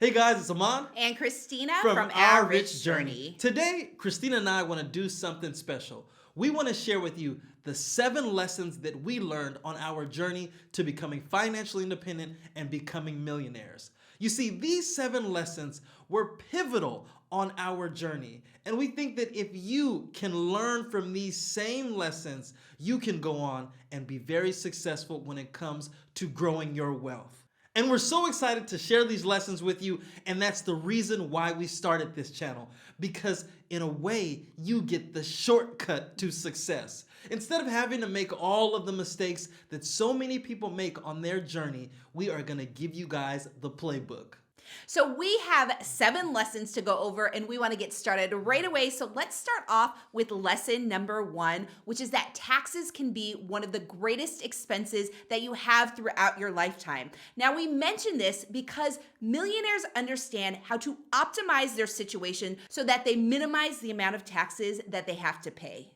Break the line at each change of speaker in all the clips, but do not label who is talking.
Hey guys, it's Aman
And Christina
from
from
Our
Our
Rich
Rich
Journey.
Journey.
Today, Christina and I want to do something special. We want to share with you the 7 lessons that we learned on our journey to becoming financially independent and becoming millionaires. You see, these 7 lessons were pivotal on our journey, and we think that if you can learn from these same lessons, you can go on and be very successful when it comes to growing your wealth. And we're so excited to share these lessons with you, and that's the reason why we started this channel. Because in a way, you get the shortcut to success. Instead of having to make all of the mistakes that so many people make on their journey, we are gonna give you guys the playbook.
So, we have 7 lessons to go over, and we want to get started right away. So, let's start off with lesson number 1, which is that taxes can be one of the greatest expenses that you have throughout your lifetime. Now, we mention this because millionaires understand how to optimize their situation so that they minimize the amount of taxes that they have to pay.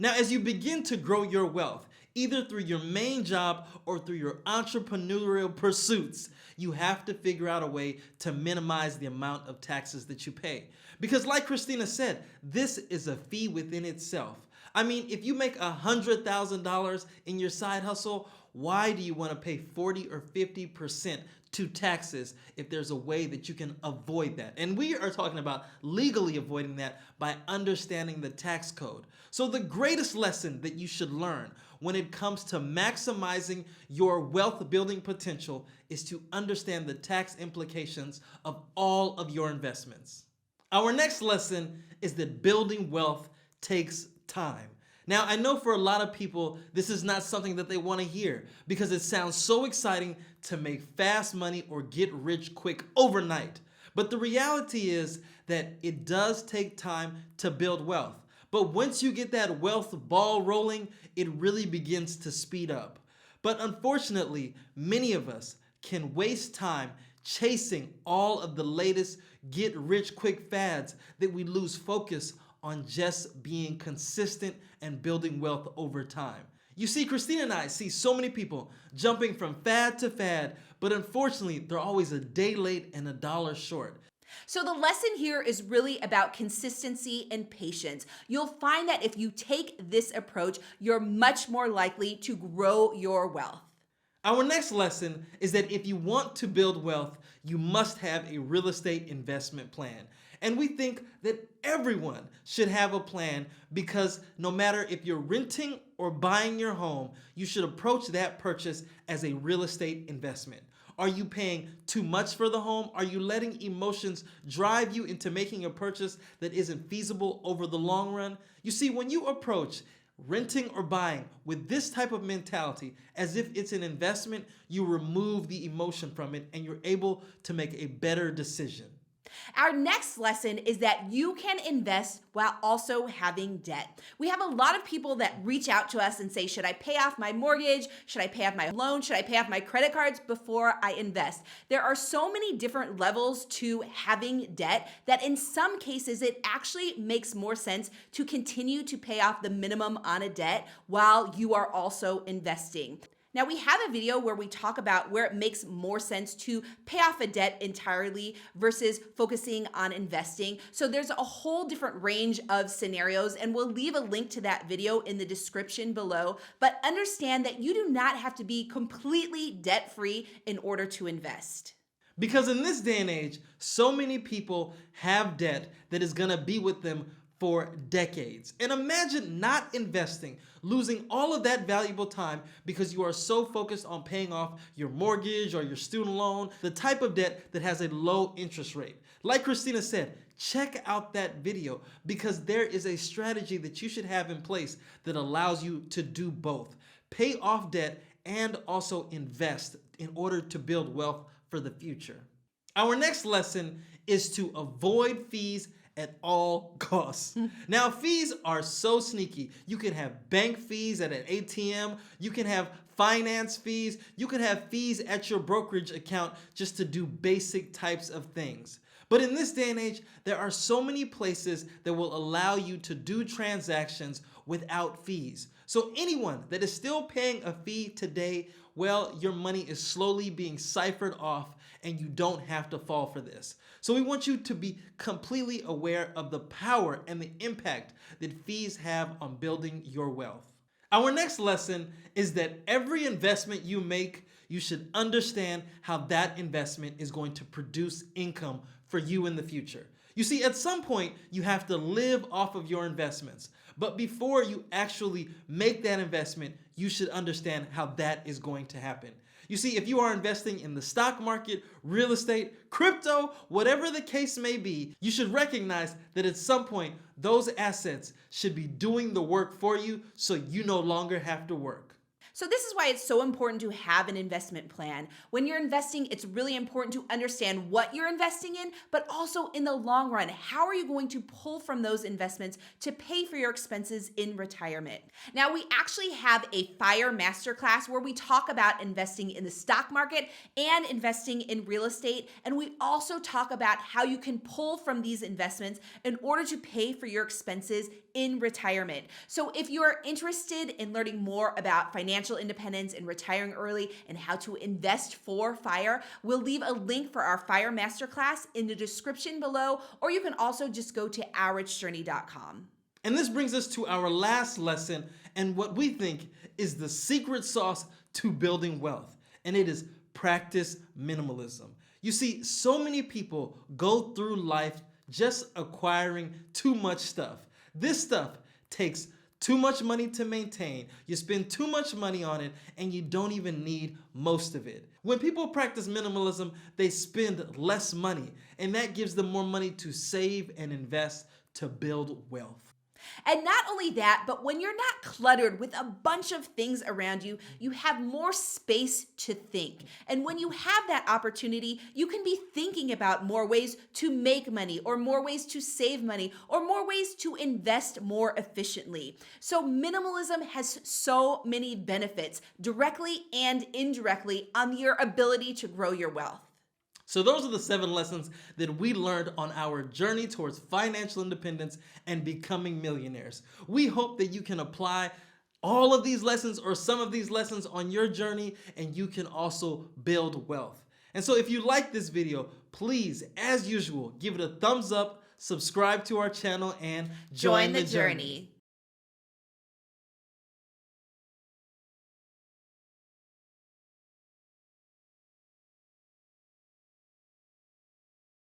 Now, as you begin to grow your wealth, either through your main job or through your entrepreneurial pursuits, you have to figure out a way to minimize the amount of taxes that you pay. Because like Christina said, this is a fee within itself. I mean, if you make $100,000 in your side hustle, why do you want to pay 40 or 50% to taxes if there's a way that you can avoid that? And we are talking about legally avoiding that by understanding the tax code. So the greatest lesson that you should learn when it comes to maximizing your wealth building potential is to understand the tax implications of all of your investments. Our next lesson is that building wealth takes time. Now, I know for a lot of people, this is not something that they want to hear because it sounds so exciting to make fast money or get rich quick overnight. But the reality is that it does take time to build wealth. But once you get that wealth ball rolling, it really begins to speed up. But unfortunately, many of us can waste time chasing all of the latest get rich quick fads that we lose focus on just being consistent and building wealth over time. You see, Christina and I see so many people jumping from fad to fad, but unfortunately, they're always a day late and a dollar short.
So, the lesson here is really about consistency and patience. You'll find that if you take this approach, you're much more likely to grow your wealth.
Our next lesson is that if you want to build wealth, you must have a real estate investment plan. And we think that everyone should have a plan because no matter if you're renting or buying your home, you should approach that purchase as a real estate investment. Are you paying too much for the home? Are you letting emotions drive you into making a purchase that isn't feasible over the long run? You see, when you approach renting or buying with this type of mentality as if it's an investment, you remove the emotion from it and you're able to make a better decision.
Our next lesson is that you can invest while also having debt. We have a lot of people that reach out to us and say, should I pay off my mortgage? Should I pay off my loan? Should I pay off my credit cards before I invest? There are so many different levels to having debt that in some cases, it actually makes more sense to continue to pay off the minimum on a debt while you are also investing. Now, we have a video where we talk about where it makes more sense to pay off a debt entirely versus focusing on investing. So there's a whole different range of scenarios, and we'll leave a link to that video in the description below. But understand that you do not have to be completely debt-free in order to invest.
Because in this day and age, so many people have debt that is going to be with them for decades. And imagine not investing, losing all of that valuable time because you are so focused on paying off your mortgage or your student loan, the type of debt that has a low interest rate. Like Christina said, check out that video because there is a strategy that you should have in place that allows you to do both. Pay off debt and also invest in order to build wealth for the future. Our next lesson is to avoid fees at all costs. Now, fees are so sneaky. You can have bank fees at an ATM. You can have finance fees. You can have fees at your brokerage account just to do basic types of things. But in this day and age, there are so many places that will allow you to do transactions without fees. So anyone that is still paying a fee today, well, your money is slowly being ciphered off and you don't have to fall for this. So we want you to be completely aware of the power and the impact that fees have on building your wealth. Our next lesson is that every investment you make, you should understand how that investment is going to produce income for you in the future. You see, at some point, you have to live off of your investments. But before you actually make that investment, you should understand how that is going to happen. You see, if you are investing in the stock market, real estate, crypto, whatever the case may be, you should recognize that at some point, those assets should be doing the work for you so you no longer have to work.
So this is why it's so important to have an investment plan. When you're investing, it's really important to understand what you're investing in, but also in the long run, how are you going to pull from those investments to pay for your expenses in retirement? Now, we actually have a FIRE masterclass where we talk about investing in the stock market and investing in real estate. And we also talk about how you can pull from these investments in order to pay for your expenses in retirement. So if you are interested in learning more about financial independence and retiring early and how to invest for FIRE, we'll leave a link for our FIRE masterclass in the description below, or you can also just go to ourrichjourney.com.
And this brings us to our last lesson and what we think is the secret sauce to building wealth, and it is practice minimalism. You see, so many people go through life just acquiring too much stuff. This stuff takes too much money to maintain, you spend too much money on it, and you don't even need most of it. When people practice minimalism, they spend less money, and that gives them more money to save and invest to build wealth.
And not only that, but when you're not cluttered with a bunch of things around you, you have more space to think. And when you have that opportunity, you can be thinking about more ways to make money, or more ways to save money, or more ways to invest more efficiently. So minimalism has so many benefits, directly and indirectly, on your ability to grow your wealth.
So those are the 7 lessons that we learned on our journey towards financial independence and becoming millionaires. We hope that you can apply all of these lessons or some of these lessons on your journey, and you can also build wealth. And so if you like this video, please, as usual, give it a thumbs up, subscribe to our channel, and join the journey.